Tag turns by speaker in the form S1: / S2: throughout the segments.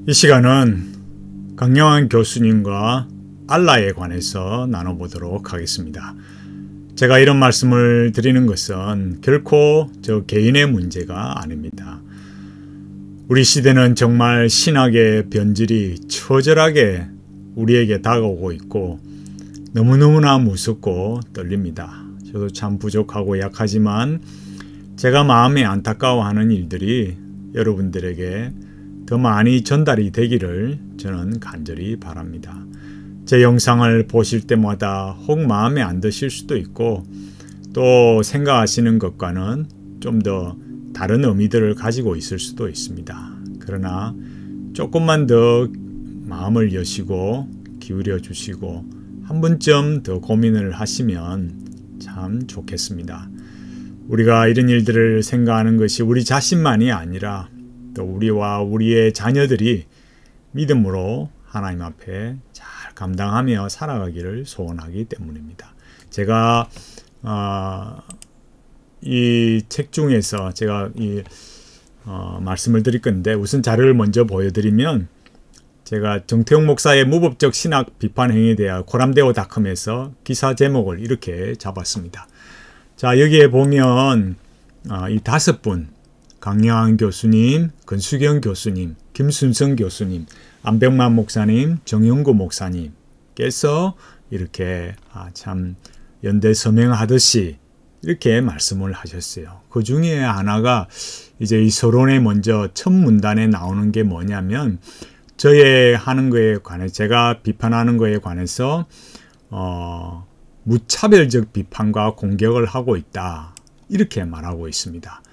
S1: 이 시간은 강영환 교수님과 알라에 관해서 나눠보도록 하겠습니다. 제가 이런 말씀을 드리는 것은 결코 저 개인의 문제가 아닙니다. 우리 시대는 정말 신학의 변질이 처절하게 우리에게 다가오고 있고 너무너무나 무섭고 떨립니다. 저도 참 부족하고 약하지만 제가 마음에 안타까워하는 일들이 여러분들에게 더 많이 전달이 되기를 저는 간절히 바랍니다. 제 영상을 보실 때마다 혹 마음에 안 드실 수도 있고 또 생각하시는 것과는 좀 더 다른 의미들을 가지고 있을 수도 있습니다. 그러나 조금만 더 마음을 여시고 기울여 주시고 한 번쯤 더 고민을 하시면 참 좋겠습니다. 우리가 이런 일들을 생각하는 것이 우리 자신만이 아니라 또 우리와 우리의 자녀들이 믿음으로 하나님 앞에 잘 감당하며 살아가기를 소원하기 때문입니다. 제가 이 책 중에서 제가 말씀을 드릴 건데 우선 자료를 먼저 보여드리면 제가 정태용 목사의 무법적 신학 비판 행위에 대한 코람데오닷컴에서 기사 제목을 이렇게 잡았습니다. 자, 여기에 보면 이 5분 강영환 교수님, 권수경 교수님, 김순성 교수님, 안병만 목사님, 정영구 목사님께서 이렇게 참 연대 서명하듯이 이렇게 말씀을 하셨어요. 그 중에 하나가 이제 이 서론에 먼저 첫 문단에 나오는 게 뭐냐면 저의 하는 거에 관해 제가 비판하는 거에 관해서 무차별적 비판과 공격을 하고 있다. 이렇게 말하고 있습니다.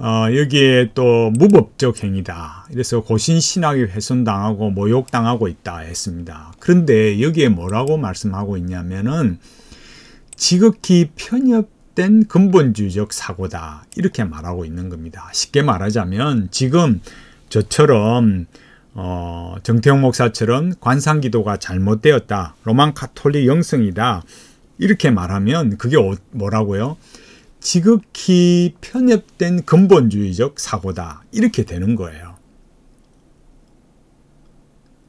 S1: 여기에 또 무법적 행위다. 그래서 고신신학이 훼손당하고 모욕당하고 있다 했습니다. 그런데 여기에 뭐라고 말씀하고 있냐면은 지극히 편협된 근본주의적 사고다. 이렇게 말하고 있는 겁니다. 쉽게 말하자면 지금 저처럼 정태용 목사처럼 관상기도가 잘못되었다. 로만 가톨릭 영성이다. 이렇게 말하면 그게 뭐라고요? 지극히 편협된 근본주의적 사고다. 이렇게 되는 거예요.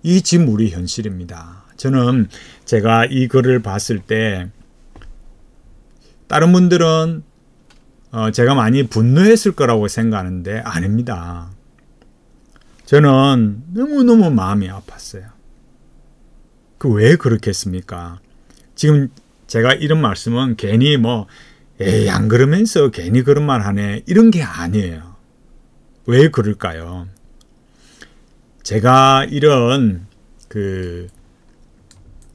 S1: 이 지금 우리 현실입니다. 저는 제가 이 글을 봤을 때 다른 분들은 제가 많이 분노했을 거라고 생각하는데 아닙니다. 저는 너무너무 마음이 아팠어요. 왜 그렇겠습니까? 지금 제가 이런 말씀은 괜히 에이, 안 그러면서 괜히 그런 말 하네. 이런 게 아니에요. 왜 그럴까요? 제가 이런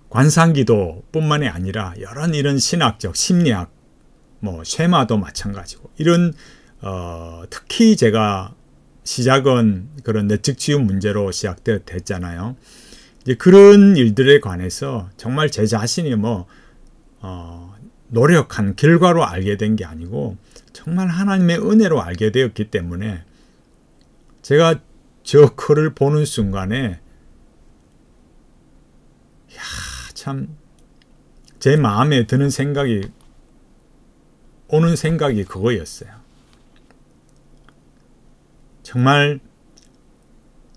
S1: 관상기도 뿐만이 아니라 여러 이런 신학적, 심리학, 쉐마도 마찬가지고 이런 특히 제가 시작은 그런 내측치유 문제로 시작됐잖아요. 이제 그런 일들에 관해서 정말 제 자신이 노력한 결과로 알게 된 게 아니고 정말 하나님의 은혜로 알게 되었기 때문에 제가 저 글을 보는 순간에 참 제 마음에 드는 오는 생각이 그거였어요. 정말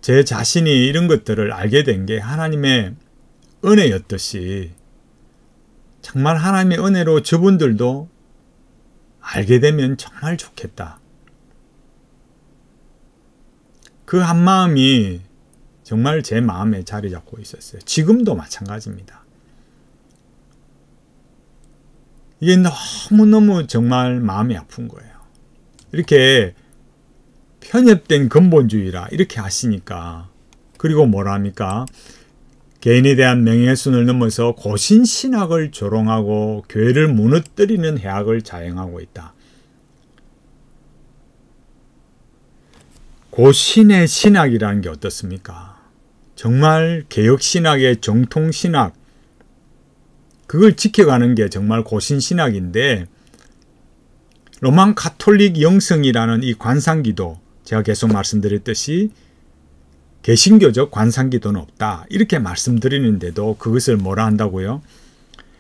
S1: 제 자신이 이런 것들을 알게 된 게 하나님의 은혜였듯이 정말 하나님의 은혜로 저분들도 알게 되면 정말 좋겠다. 그 한마음이 정말 제 마음에 자리 잡고 있었어요. 지금도 마찬가지입니다. 이게 너무너무 정말 마음이 아픈 거예요. 이렇게 편협된 근본주의라 이렇게 하시니까 그리고 뭐라 합니까? 개인에 대한 명예훼손을 넘어서 고신신학을 조롱하고 교회를 무너뜨리는 해악을 자행하고 있다. 고신의 신학이라는 게 어떻습니까? 정말 개혁신학의 정통신학 그걸 지켜가는 게 정말 고신신학인데 로만 가톨릭 영성이라는 이 관상기도 제가 계속 말씀드렸듯이 개신교적 관상기도는 없다. 이렇게 말씀드리는데도 그것을 뭐라 한다고요?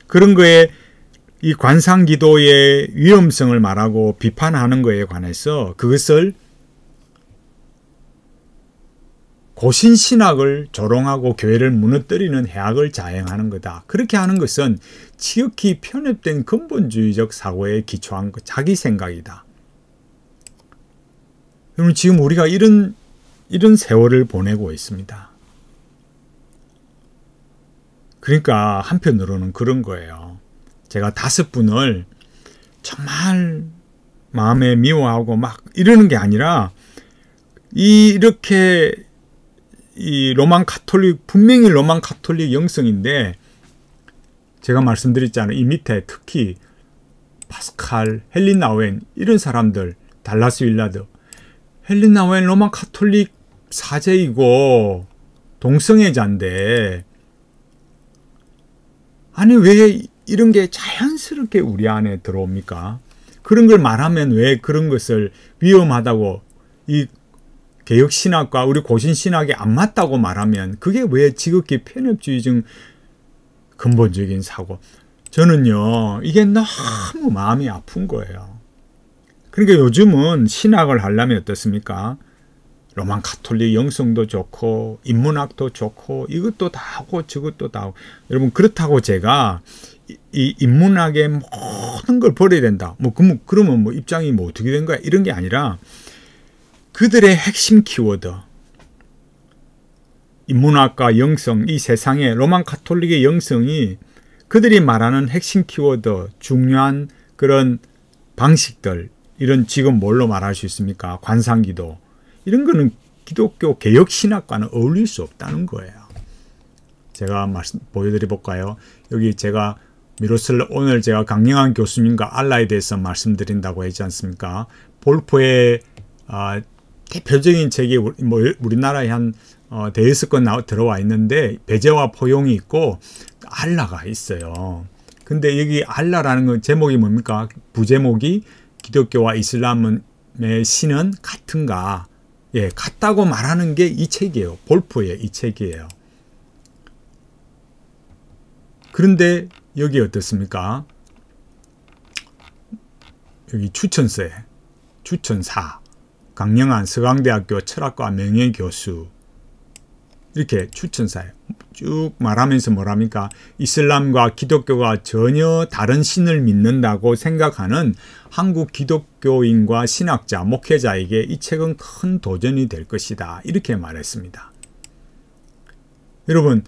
S1: 그런 거에 이 관상기도의 위험성을 말하고 비판하는 거에 관해서 그것을 고신신학을 조롱하고 교회를 무너뜨리는 해악을 자행하는 거다. 그렇게 하는 것은 지극히 편협된 근본주의적 사고에 기초한 자기 생각이다. 그럼 지금 우리가 이런 세월을 보내고 있습니다. 그러니까 한편으로는 그런 거예요. 제가 5분을 정말 마음에 미워하고 막 이러는 게 아니라 이렇게 이 로만 가톨릭, 분명히 로만 가톨릭 영성인데 제가 말씀드렸잖아요. 이 밑에 특히 파스칼, 헬린 나우엔 이런 사람들, 달라스 윌라드, 헬린 나우엔 로만 가톨릭 사제이고 동성애자인데 아니 왜 이런 게 자연스럽게 우리 안에 들어옵니까? 그런 걸 말하면 왜 그런 것을 위험하다고 이 개혁신학과 우리 고신신학에 안 맞다고 말하면 그게 왜 지극히 편협주의적 근본적인 사고. 저는요 이게 너무 마음이 아픈 거예요. 그러니까 요즘은 신학을 하려면 어떻습니까? 로만 가톨릭 영성도 좋고 인문학도 좋고 이것도 다 하고 저것도 다 하고. 여러분 그렇다고 제가 이 인문학의 모든 걸 버려야 된다. 그러면 뭐 입장이 뭐 어떻게 된 거야? 이런 게 아니라 그들의 핵심 키워드, 인문학과 영성, 이 세상의 로만 가톨릭의 영성이 그들이 말하는 핵심 키워드, 중요한 그런 방식들, 이런 지금 뭘로 말할 수 있습니까? 관상기도. 이런 거는 기독교 개혁신학과는 어울릴 수 없다는 거예요. 제가 보여드려 볼까요? 여기 제가 오늘 제가 강영한 교수님과 알라에 대해서 말씀드린다고 했지 않습니까? 볼포의 대표적인 책이 우리나라에 한 대여섯 권 들어와 있는데 배제와 포용이 있고 알라가 있어요. 근데 여기 알라라는 건 제목이 뭡니까? 부제목이 기독교와 이슬람의 신은 같은가? 예, 같다고 말하는 게 이 책이에요. 볼포의 이 책이에요. 그런데 여기 어떻습니까? 여기 추천서에 추천사 강영한 서강대학교 철학과 명예교수 이렇게 추천사에 쭉 말하면서 뭐랍니까? 이슬람과 기독교가 전혀 다른 신을 믿는다고 생각하는 한국 기독교인과 신학자, 목회자에게 이 책은 큰 도전이 될 것이다. 이렇게 말했습니다. 여러분,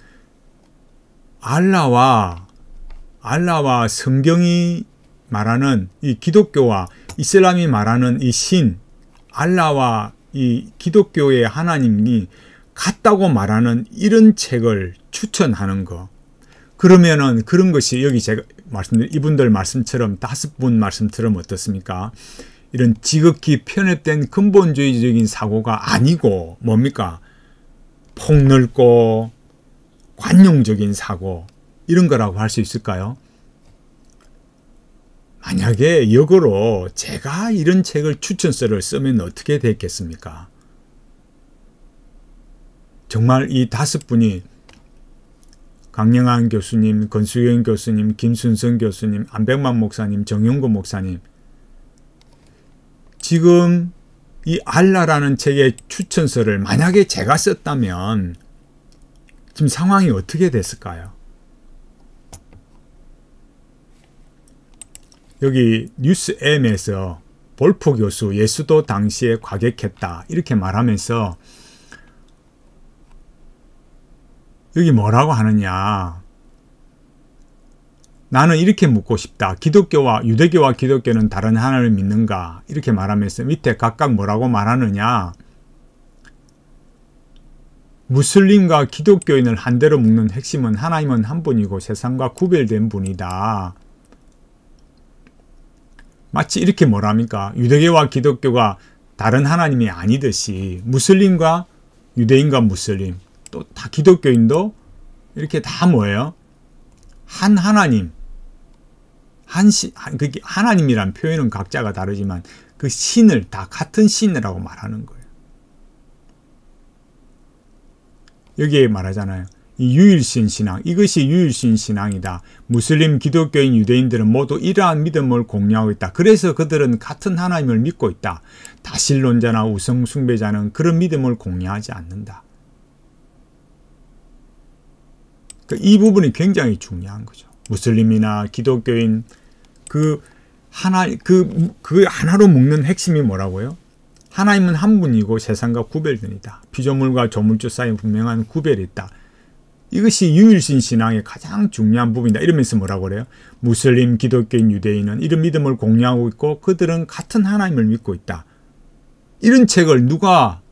S1: 알라와 성경이 말하는 이 기독교와 이슬람이 말하는 이 신, 알라와 이 기독교의 하나님이 같다고 말하는 이런 책을 추천하는 거. 그러면은 그런 것이 여기 제가 말씀드린 이분들 말씀처럼 5분 말씀처럼 어떻습니까? 이런 지극히 편협된 근본주의적인 사고가 아니고 뭡니까? 폭넓고 관용적인 사고 이런 거라고 할 수 있을까요? 만약에 역으로 제가 이런 책을 추천서를 쓰면 어떻게 됐겠습니까? 정말 이 5분이 강영한 교수님, 권수경 교수님, 김순성 교수님, 안백만 목사님, 정용구 목사님 지금 이 알라라는 책의 추천서를 만약에 제가 썼다면 지금 상황이 어떻게 됐을까요? 여기 뉴스M에서 볼포 교수 예수도 당시에 과격했다 이렇게 말하면서 여기 뭐라고 하느냐. 나는 이렇게 묻고 싶다. 유대교와 기독교는 다른 하나님을 믿는가? 이렇게 말하면서 밑에 각각 뭐라고 말하느냐. 무슬림과 기독교인을 한대로 묶는 핵심은 하나님은 한 분이고 세상과 구별된 분이다. 마치 이렇게 뭐랍니까? 유대교와 기독교가 다른 하나님이 아니듯이 무슬림과 유대인과 무슬림 또 다 기독교인도 이렇게 다 뭐예요? 한 하나님, 그게 하나님이란 표현은 각자가 다르지만 그 신을 다 같은 신이라고 말하는 거예요. 여기에 말하잖아요. 이 유일신 신앙, 이것이 유일신 신앙이다. 무슬림, 기독교인, 유대인들은 모두 이러한 믿음을 공유하고 있다. 그래서 그들은 같은 하나님을 믿고 있다. 다신론자나 우상 숭배자는 그런 믿음을 공유하지 않는다. 이 부분이 굉장히 중요한 거죠. 무슬림이나 기독교인 그 하나로 묶는 핵심이 뭐라고요? 하나님은 한 분이고 세상과 구별된이다. 피조물과 조물주 사이에 분명한 구별이 있다. 이것이 유일신 신앙의 가장 중요한 부분이다. 이러면서 뭐라고 그래요? 무슬림, 기독교인, 유대인은 이런 믿음을 공유하고 있고 그들은 같은 하나님을 믿고 있다. 이런 책을 누가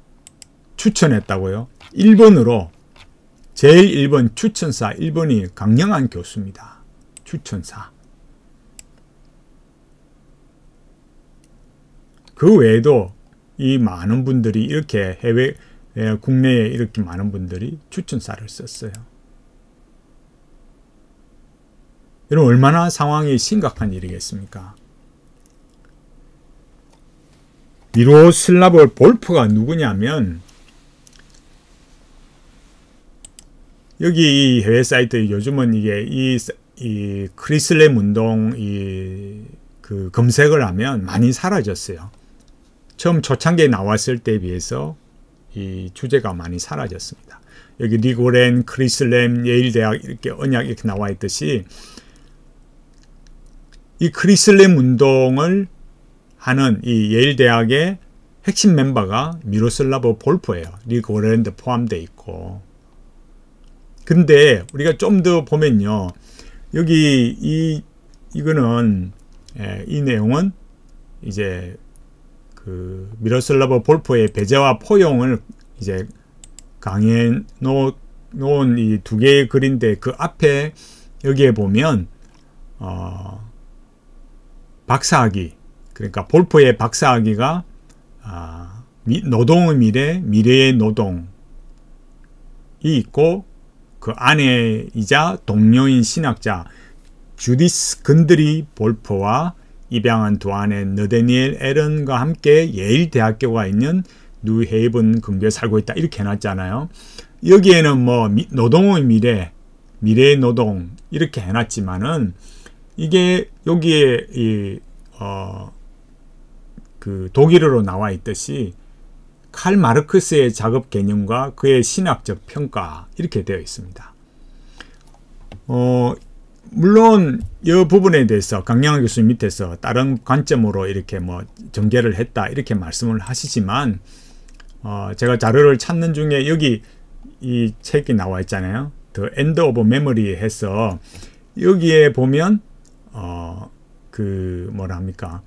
S1: 추천했다고요? 1번으로 제일 1번 추천사 1번이 강영한 교수입니다. 추천사. 그 외에도 이 많은 분들이 이렇게 국내에 이렇게 많은 분들이 추천사를 썼어요. 여러분 얼마나 상황이 심각한 일이겠습니까? 미로슬라브 볼프가 누구냐면 여기 이 해외 사이트 요즘은 이게 이 크리슬렘 운동 그 검색을 하면 많이 사라졌어요. 처음 초창기에 나왔을 때에 비해서 이 주제가 많이 사라졌습니다. 여기 리고렌, 크리슬렘, 예일대학 이렇게 언약 이렇게 나와 있듯이 이 크리슬렘 운동을 하는 이 예일대학의 핵심 멤버가 미로슬라브 볼프예요. 리고렌도 포함되어 있고. 근데 우리가 좀 더 보면요. 여기 이거는 이 내용은 이제 그 미로슬라브 볼프의 배제와 포용을 이제 강해 놓은 이 두 개의 글인데 그 앞에 여기에 보면 박사학위 그러니까 볼프의 박사학위가 노동의 미래, 미래의 노동이 있고 그 아내이자 동료인 신학자 주디스 건드리 볼프와 입양한 두 아내 너데니엘 에런과 함께 예일 대학교가 있는 뉴헤이븐 근교에 살고 있다 이렇게 해놨잖아요. 여기에는 뭐 노동의 미래, 미래의 노동 이렇게 해놨지만은 이게 여기에 그 독일어로 나와 있듯이 칼 마르크스의 작업 개념과 그의 신학적 평가 이렇게 되어 있습니다. 물론 이 부분에 대해서 강영한 교수님 밑에서 다른 관점으로 이렇게 뭐 전개를 했다 이렇게 말씀을 하시지만 제가 자료를 찾는 중에 여기 이 책이 나와 있잖아요. The End of Memory 해서 여기에 보면 그 뭐라 합니까?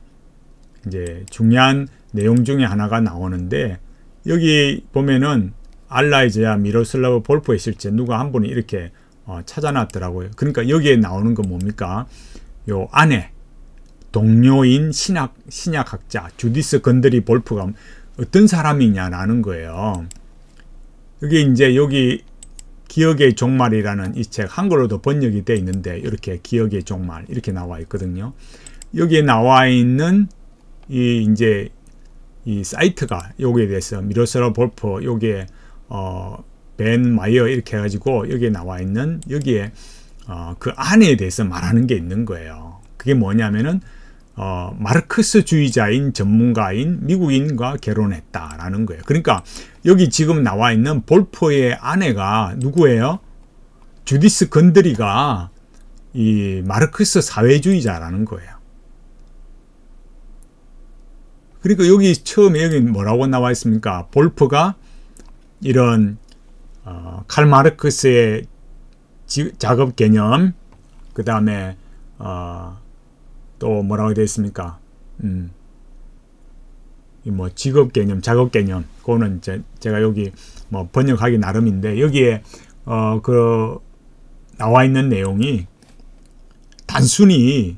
S1: 이제 중요한 내용 중에 하나가 나오는데 여기 보면은 알라이즈야 미로슬라브 볼프의 실제 누가 한 분이 이렇게 찾아놨더라고요. 그러니까 여기에 나오는 건 뭡니까? 요 아내, 동료인 신약학자 주디스 건드리 볼프가 어떤 사람이냐라는 거예요. 여기 이제 여기 기억의 종말이라는 이 책 한글로도 번역이 되어 있는데 이렇게 기억의 종말 이렇게 나와 있거든요. 여기에 나와 있는 이제 이 사이트가 여기에 대해서 미로슬라브 볼프 여기에 벤 마이어 이렇게 해가지고 여기에 나와 있는 여기에 그 아내에 대해서 말하는 게 있는 거예요. 그게 뭐냐면은 마르크스주의자인 전문가인 미국인과 결혼했다라는 거예요. 그러니까 여기 지금 나와 있는 볼프의 아내가 누구예요? 주디스 건드리가 이 마르크스 사회주의자라는 거예요. 그러니까 여기 처음에 여기 뭐라고 나와 있습니까? 볼프가 이런 칼 마르크스의 작업 개념, 그 다음에 또 뭐라고 되어 있습니까? 뭐 직업 개념, 작업 개념, 그거는 제가 여기 뭐 번역하기 나름인데 여기에 그 나와 있는 내용이 단순히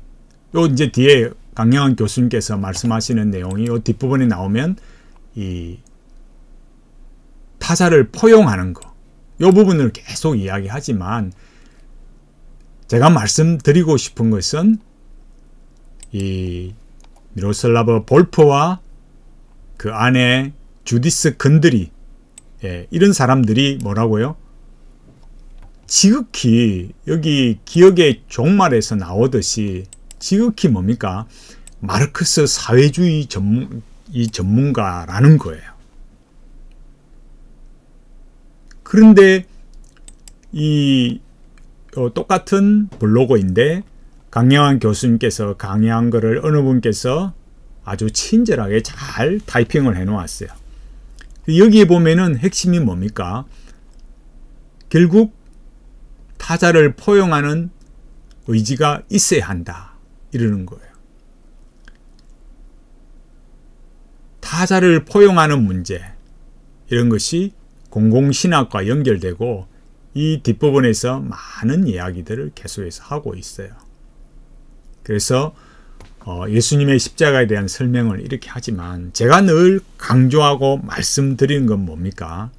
S1: 요 이제 뒤에 강영한 교수님께서 말씀하시는 내용이 요 뒷부분에 나오면 이 타자를 포용하는 거, 요 부분을 계속 이야기하지만 제가 말씀드리고 싶은 것은 이 미로슬라브 볼프와 그 아내 주디스 건드리 이런 사람들이 뭐라고요? 지극히 여기 기억의 종말에서 나오듯이 지극히 뭡니까? 마르크스 사회주의 전문가라는 거예요. 그런데 이 똑같은 블로그인데 강영환 교수님께서 강의한 거를 어느 분께서 아주 친절하게 잘 타이핑을 해 놓았어요. 여기에 보면은 핵심이 뭡니까? 결국 타자를 포용하는 의지가 있어야 한다 이러는 거예요. 타자를 포용하는 문제, 이런 것이 공공신학과 연결되고 이 뒷부분에서 많은 이야기들을 계속해서 하고 있어요. 그래서 예수님의 십자가에 대한 설명을 이렇게 하지만 제가 늘 강조하고 말씀드리는 건 뭡니까?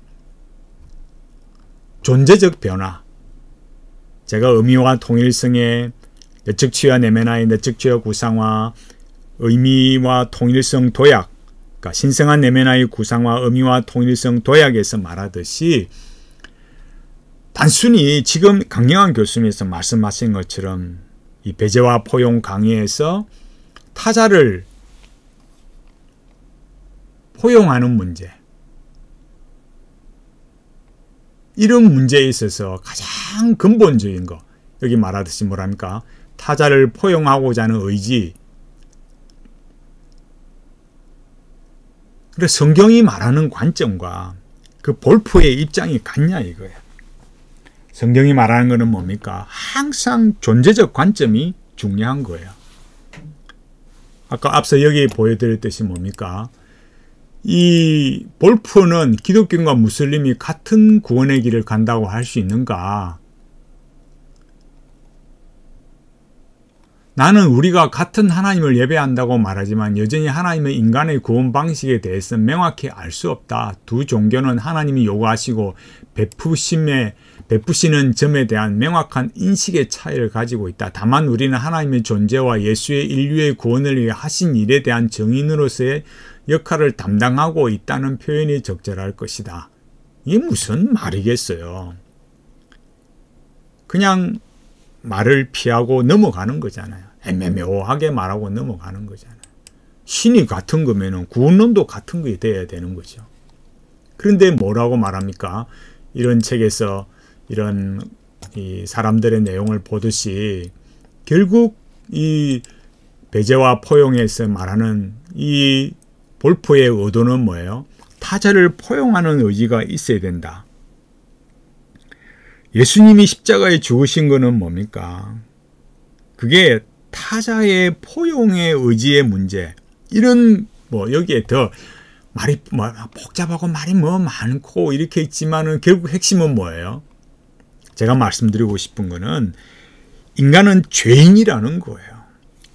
S1: 존재적 변화. 제가 의미와 통일성의 내측치와 내면화의 내측치와 구상화, 의미와 통일성 도약, 그러니까 신성한 내면화의 구상화, 의미와 통일성 도약에서 말하듯이 단순히 지금 강영환 교수님께서 말씀하신 것처럼 이 배제와 포용 강의에서 타자를 포용하는 문제, 이런 문제에 있어서 가장 근본적인 거, 여기 말하듯이 뭐랍니까? 타자를 포용하고자 하는 의지. 그래서 성경이 말하는 관점과 그 볼프의 입장이 같냐 이거예요. 성경이 말하는 것은 뭡니까? 항상 존재적 관점이 중요한 거예요. 아까 앞서 여기 보여드렸듯이 뭡니까? 이 볼프는 기독교인과 무슬림이 같은 구원의 길을 간다고 할 수 있는가? 나는 우리가 같은 하나님을 예배한다고 말하지만 여전히 하나님의 인간의 구원 방식에 대해서 명확히 알 수 없다. 두 종교는 하나님이 요구하시고 베푸시는 점에 대한 명확한 인식의 차이를 가지고 있다. 다만 우리는 하나님의 존재와 예수의 인류의 구원을 위해 하신 일에 대한 증인으로서의 역할을 담당하고 있다는 표현이 적절할 것이다. 이게 무슨 말이겠어요? 그냥 말을 피하고 넘어가는 거잖아요. 애매모호하게 말하고 넘어가는 거잖아요. 신이 같은 거면은 구원론도 같은 게 돼야 되는 거죠. 그런데 뭐라고 말합니까? 이런 책에서 이런 이 사람들의 내용을 보듯이 결국 이 배제와 포용에서 말하는 이 볼프의 의도는 뭐예요? 타자를 포용하는 의지가 있어야 된다. 예수님이 십자가에 죽으신 것은 뭡니까? 그게 타자의 포용의 의지의 문제. 이런 여기에 더 말이 복잡하고 말이 많고 이렇게 있지만은 결국 핵심은 뭐예요? 제가 말씀드리고 싶은 거는 인간은 죄인이라는 거예요.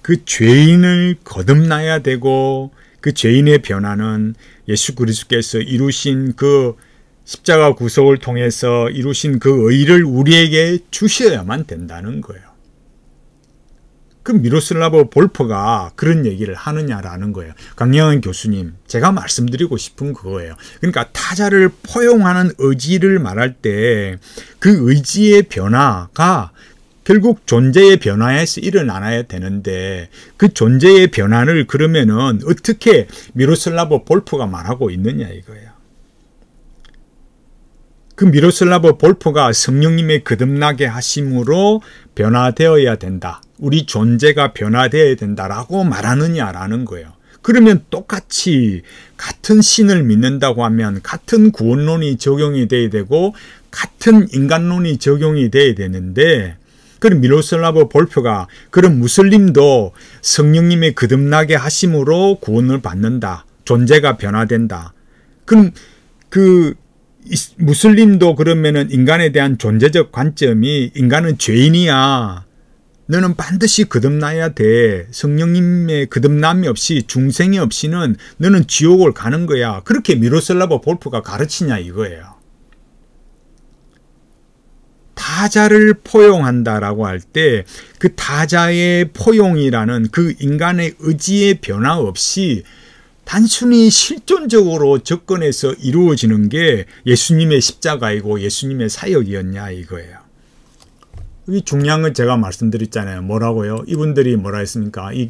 S1: 그 죄인을 거듭나야 되고 그 죄인의 변화는 예수 그리스도께서 이루신 그 십자가 구속을 통해서 이루신 그 의를 우리에게 주셔야만 된다는 거예요. 그 미로슬라브 볼프가 그런 얘기를 하느냐라는 거예요. 강영환 교수님, 제가 말씀드리고 싶은 그거예요. 그러니까 타자를 포용하는 의지를 말할 때 그 의지의 변화가 결국 존재의 변화에서 일어나야 되는데 그 존재의 변화를 그러면은 어떻게 미로슬라브 볼프가 말하고 있느냐 이거예요. 그 미로슬라브 볼프가 성령님의 거듭나게 하심으로 변화되어야 된다. 우리 존재가 변화되어야 된다라고 말하느냐라는 거예요. 그러면 똑같이 같은 신을 믿는다고 하면 같은 구원론이 적용이 돼야 되고 같은 인간론이 적용이 돼야 되는데 그럼 미로슬라브 볼프가 그럼 무슬림도 성령님의 거듭나게 하심으로 구원을 받는다. 존재가 변화된다. 그럼 그 무슬림도 그러면은 인간에 대한 존재적 관점이 인간은 죄인이야. 너는 반드시 거듭나야 돼. 성령님의 거듭남이 없이 중생이 없이는 너는 지옥을 가는 거야. 그렇게 미로슬라브 볼프가 가르치냐 이거예요. 타자를 포용한다라고 할 때 그 타자의 포용이라는 그 인간의 의지의 변화 없이 단순히 실존적으로 접근해서 이루어지는 게 예수님의 십자가이고 예수님의 사역이었냐 이거예요. 이 중요한 건 제가 말씀드렸잖아요. 뭐라고요? 이분들이 뭐라 했습니까? 이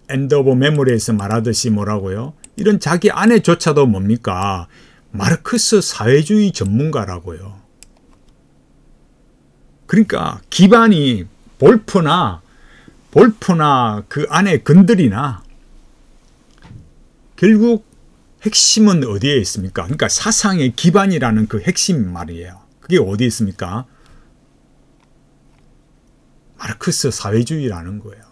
S1: 엔드 오브 메모리에서 말하듯이 뭐라고요? 이런 자기 아내조차도 뭡니까? 마르크스 사회주의 전문가라고요. 그러니까 기반이 볼프나 그 안에 근들이나 결국 핵심은 어디에 있습니까? 그러니까 사상의 기반이라는 그 핵심 말이에요. 그게 어디에 있습니까? 마르크스 사회주의라는 거예요.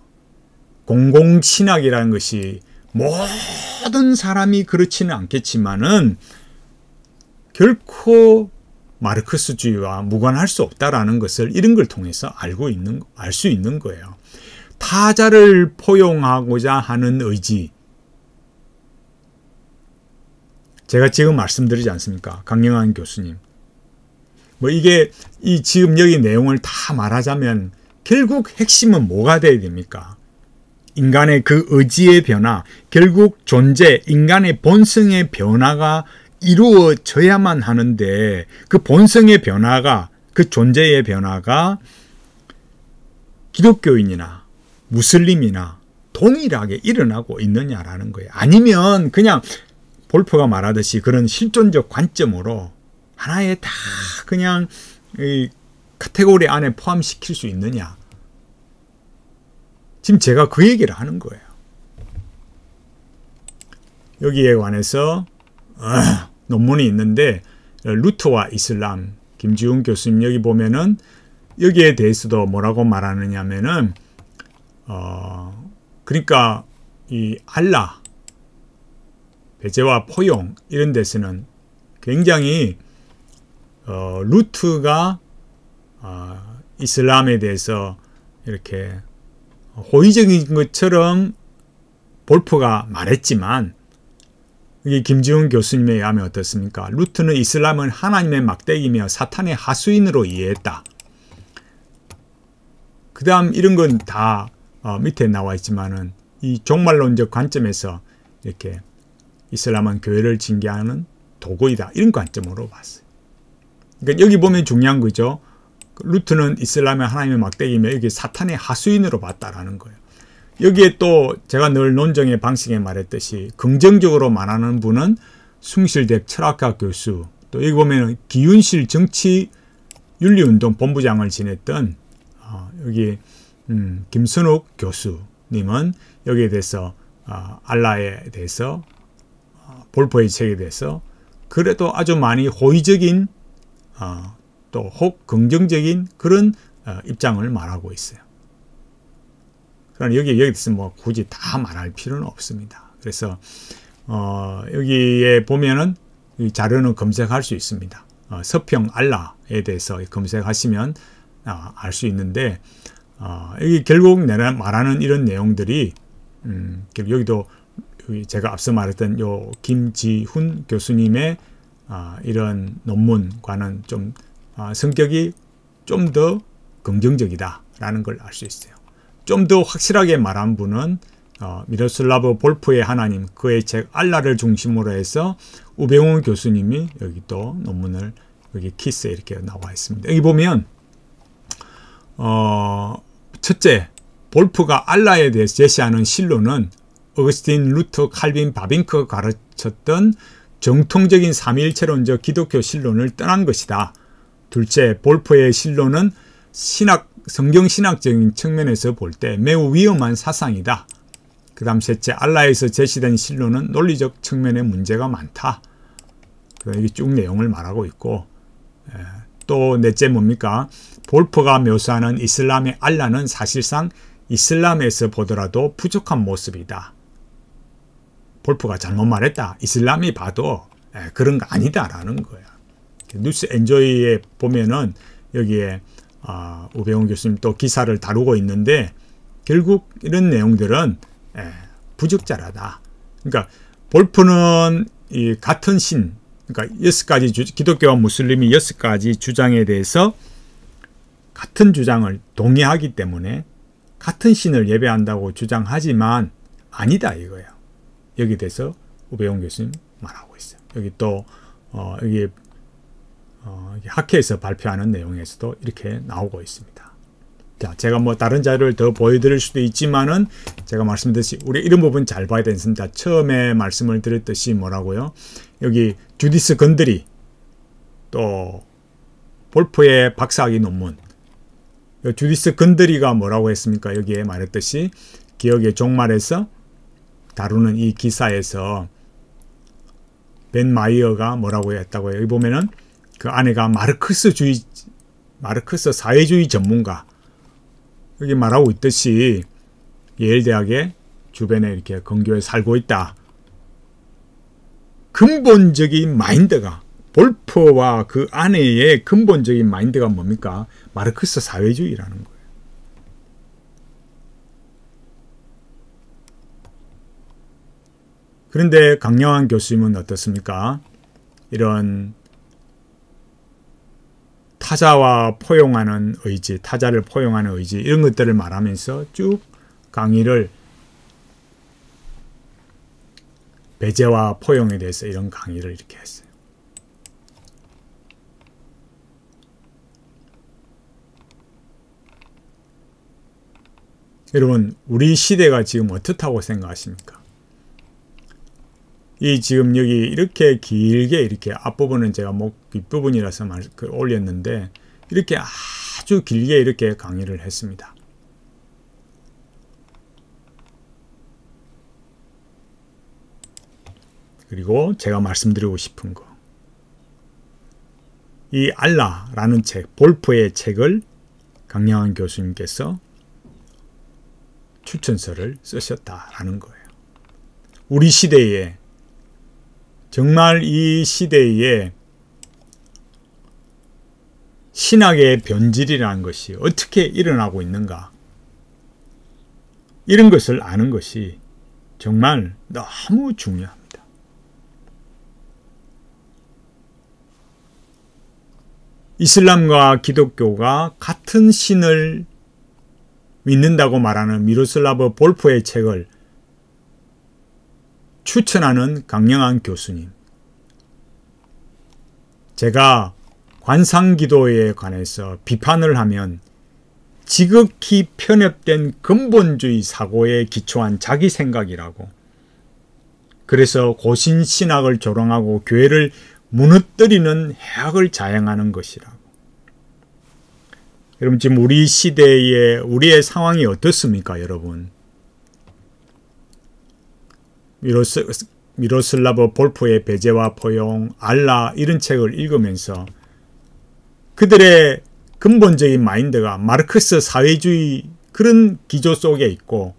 S1: 공공신학이라는 것이 모든 사람이 그렇지는 않겠지만은 결코 마르크스주의와 무관할 수 없다라는 것을 이런 걸 통해서 알 수 있는 거예요. 타자를 포용하고자 하는 의지. 제가 지금 말씀드리지 않습니까? 강영환 교수님. 이게 지금 여기 내용을 다 말하자면 결국 핵심은 뭐가 돼야 됩니까? 인간의 그 의지의 변화, 결국 인간의 본성의 변화가 이루어져야만 하는데 그 본성의 변화가, 그 존재의 변화가 기독교인이나 무슬림이나 동일하게 일어나고 있느냐라는 거예요. 아니면 그냥 볼프가 말하듯이 그런 실존적 관점으로 하나의 다 그냥 이 카테고리 안에 포함시킬 수 있느냐. 지금 제가 그 얘기를 하는 거예요. 여기에 관해서 논문이 있는데 루트와 이슬람, 김지훈 교수님 여기 보면은 여기에 대해서도 뭐라고 말하느냐면은 그러니까 이 알라, 배제와 포용 이런 데서는 굉장히 루트가 이슬람에 대해서 이렇게 호의적인 것처럼 볼프가 말했지만 이게 김지훈 교수님에 의하면 어떻습니까? 루트는 이슬람은 하나님의 막대기며 사탄의 하수인으로 이해했다. 그 다음 이런 건 다 밑에 나와 있지만은 이 종말론적 관점에서 이렇게 이슬람은 교회를 징계하는 도구이다. 이런 관점으로 봤어요. 그러니까 여기 보면 중요한 거죠. 루트는 이슬람의 하나님의 막대기며 여기 사탄의 하수인으로 봤다라는 거예요. 여기에 또 제가 늘 논정의 방식에 말했듯이 긍정적으로 말하는 분은 숭실대 철학과 교수, 또 여기 보면 기윤실 정치윤리운동 본부장을 지냈던 여기 김선욱 교수님은 여기에 대해서 알라에 대해서 볼프의 책에 대해서 그래도 아주 많이 호의적인 또 혹 긍정적인 그런 입장을 말하고 있어요. 그러나 여기서 뭐 굳이 다 말할 필요는 없습니다. 그래서 여기에 보면은 이 자료는 검색할 수 있습니다. 서평 알라에 대해서 검색하시면 알 수 있는데 여기 결국 내가 말하는 이런 내용들이 여기도 제가 앞서 말했던 요 김지훈 교수님의 이런 논문과는 좀 성격이 좀 더 긍정적이다라는 걸 알 수 있어요. 좀 더 확실하게 말한 분은 미로슬라브 볼프의 하나님, 그의 책 알라를 중심으로 해서 우병우 교수님이 여기 또 논문을 여기 키스에 이렇게 나와 있습니다. 여기 보면 첫째, 볼프가 알라에 대해서 제시하는 신론은 어거스틴, 루터, 칼빈, 바빙크가 가르쳤던 정통적인 삼위일체론적 기독교 신론을 떠난 것이다. 둘째, 볼프의 신론은 성경신학적인 측면에서 볼 때 매우 위험한 사상이다. 그 다음 셋째, 알라에서 제시된 신론은 논리적 측면에 문제가 많다. 이게 쭉 내용을 말하고 있고, 또 넷째 뭡니까? 볼프가 묘사하는 이슬람의 알라는 사실상 이슬람에서 보더라도 부족한 모습이다. 볼프가 잘못 말했다. 이슬람이 봐도 그런 거 아니다라는 거야. 뉴스 엔조이에 보면은 여기에 우병우 교수님 또 기사를 다루고 있는데 결국 이런 내용들은 부적절하다. 그러니까 볼프는 이 같은 신, 그러니까 6가지 기독교와 무슬림이 6가지 주장에 대해서 같은 주장을 동의하기 때문에 같은 신을 예배한다고 주장하지만 아니다 이거예요. 여기 대해서 우병우 교수님 말하고 있어요. 여기 또 여기 학회에서 발표하는 내용에서도 이렇게 나오고 있습니다. 자, 제가 뭐 다른 자료를 더 보여드릴 수도 있지만은 제가 말씀드렸듯이 우리 이런 부분 잘 봐야 되겠습니다. 처음에 말씀을 드렸듯이 뭐라고요? 여기 주디스 건드리 또 볼프의 박사학위 논문 주디스 건드리가 뭐라고 했습니까? 여기에 말했듯이 기억의 종말에서 다루는 이 기사에서 벤 마이어가 뭐라고 했다고요? 여기 보면은 그 아내가 마르크스 사회주의 전문가, 여기 말하고 있듯이 예일대학의 주변에 이렇게 근교에 살고 있다. 근본적인 마인드가, 볼프와 그 아내의 근본적인 마인드가 뭡니까? 마르크스 사회주의라는 거예요. 그런데 강영환 교수님은 어떻습니까? 이런 타자와 포용하는 의지, 타자를 포용하는 의지, 이런 것들을 말하면서 쭉 강의를, 배제와 포용에 대해서 이런 강의를 이렇게 했어요. 여러분, 우리 시대가 지금 어떻다고 생각하십니까? 이 지금 여기 이렇게 길게, 이렇게 앞부분은 제가 뒷부분이라서 올렸는데, 이렇게 아주 길게 이렇게 강의를 했습니다. 그리고 제가 말씀드리고 싶은 거, 이 알라라는 책, 볼프의 책을 강영환 교수님께서 추천서를 쓰셨다라는 거예요. 우리 시대에, 정말 이 시대에 신학의 변질이라는 것이 어떻게 일어나고 있는가, 이런 것을 아는 것이 정말 너무 중요합니다. 이슬람과 기독교가 같은 신을 믿는다고 말하는 미로슬라브 볼프의 책을 추천하는 강영환 교수님. 제가 관상기도에 관해서 비판을 하면 지극히 편협된 근본주의 사고에 기초한 자기 생각이라고, 그래서 고신신학을 조롱하고 교회를 무너뜨리는 해악을 자행하는 것이라고. 여러분, 지금 우리 시대에 우리의 상황이 어떻습니까, 여러분? 미로슬라브 볼프의 배제와 포용, 알라, 이런 책을 읽으면서 그들의 근본적인 마인드가 마르크스 사회주의 그런 기조 속에 있고,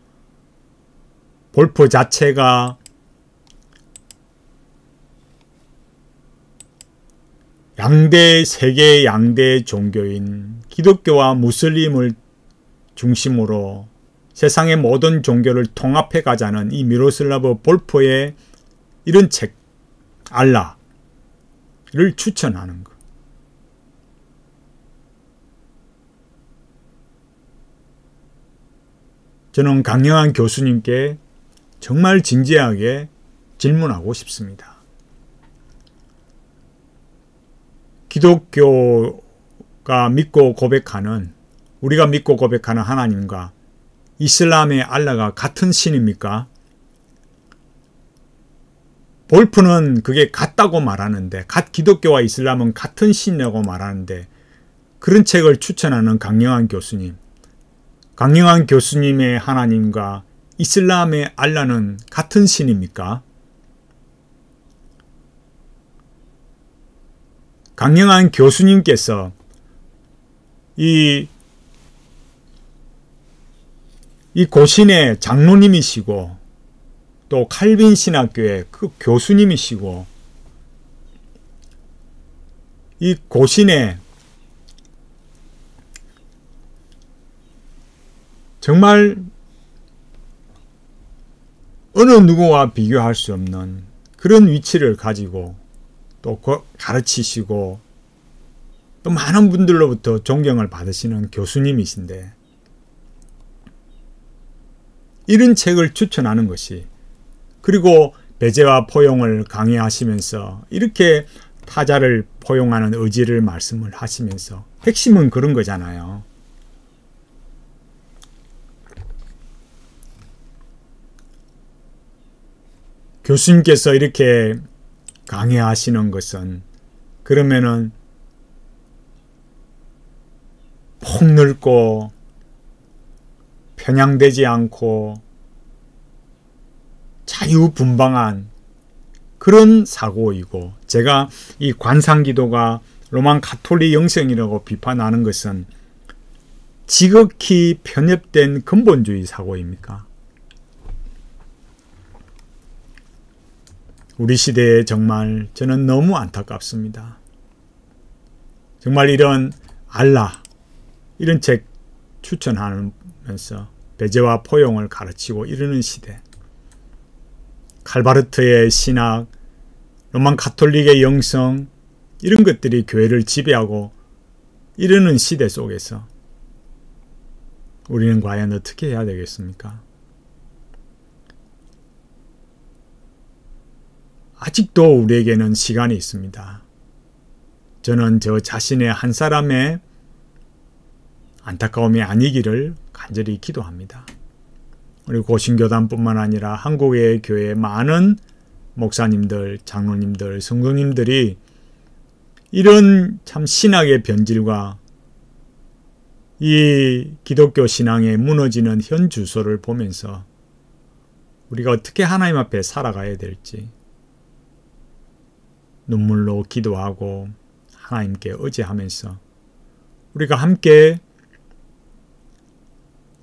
S1: 볼프 자체가 세계 양대 종교인 기독교와 무슬림을 중심으로 세상의 모든 종교를 통합해 가자는 이 미로슬라브 볼프의 이런 책, 알라를 추천하는 것. 저는 강영환 교수님께 정말 진지하게 질문하고 싶습니다. 기독교가 믿고 고백하는, 우리가 믿고 고백하는 하나님과 이슬람의 알라가 같은 신입니까? 볼프는 그게 같다고 말하는데, 기독교와 이슬람은 같은 신이라고 말하는데, 그런 책을 추천하는 강영환 교수님. 강영환 교수님의 하나님과 이슬람의 알라는 같은 신입니까? 강영환 교수님께서 이 고신의 장로님이시고, 또 칼빈 신학교의 그 교수님이시고, 이 고신의 정말 어느 누구와 비교할 수 없는 그런 위치를 가지고 또 가르치시고 또 많은 분들로부터 존경을 받으시는 교수님이신데, 이런 책을 추천하는 것이, 그리고 배제와 포용을 강의하시면서 이렇게 타자를 포용하는 의지를 말씀을 하시면서, 핵심은 그런 거잖아요. 교수님께서 이렇게 강의하시는 것은, 그러면은 폭넓고 편향되지 않고 자유분방한 그런 사고이고, 제가 이 관상기도가 로만 가톨릭 영성이라고 비판하는 것은 지극히 편협된 근본주의 사고입니까? 우리 시대에 정말 저는 너무 안타깝습니다. 정말 이런 알라, 이런 책 추천하면서 배제와 포용을 가르치고 이러는 시대, 칼바르트의 신학, 로만 가톨릭의 영성, 이런 것들이 교회를 지배하고 이러는 시대 속에서 우리는 과연 어떻게 해야 되겠습니까? 아직도 우리에게는 시간이 있습니다. 저는 저 자신의 한 사람의 안타까움이 아니기를 간절히 기도합니다. 우리 고신교단뿐만 아니라 한국의 교회의 많은 목사님들, 장로님들, 성도님들이 이런 참 신학의 변질과 이 기독교 신앙의 무너지는 현 주소를 보면서 우리가 어떻게 하나님 앞에 살아가야 될지 눈물로 기도하고 하나님께 의지하면서 우리가 함께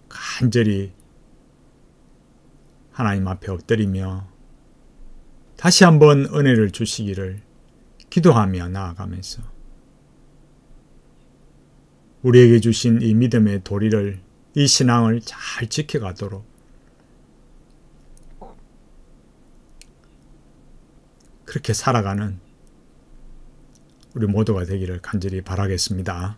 S1: 간절히 하나님 앞에 엎드리며 다시 한번 은혜를 주시기를 기도하며 나아가면서 우리에게 주신 이 믿음의 도리를, 이 신앙을 잘 지켜가도록 그렇게 살아가는 우리 모두가 되기를 간절히 바라겠습니다.